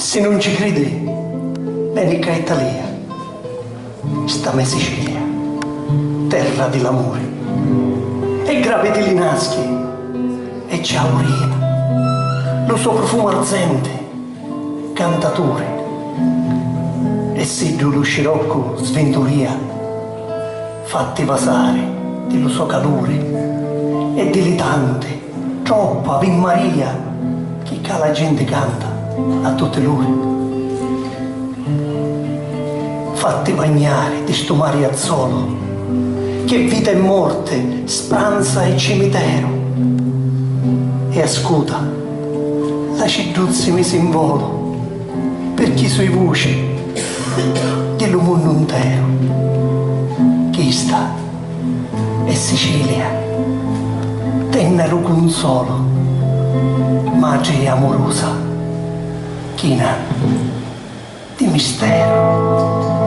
Se non ci credi, vieni qua in Italia, sta in Sicilia, terra di l'amore, e grave di linaschi, e ciaurina, lo suo profumo arzente, cantatore, e se giù lo scirocco sventuria, fatti vasare dello suo calore, e dilettante, troppa Ave Maria, che la gente canta a tutte l'ore. Fatti bagnare di sto mare azzolo, che vita e morte, speranza e cimitero, e ascolta la ciduzzi messa in volo per chi sui voci dello mondo intero. Chi sta è Sicilia, tenero consolo, madre amorosa, china di mistero.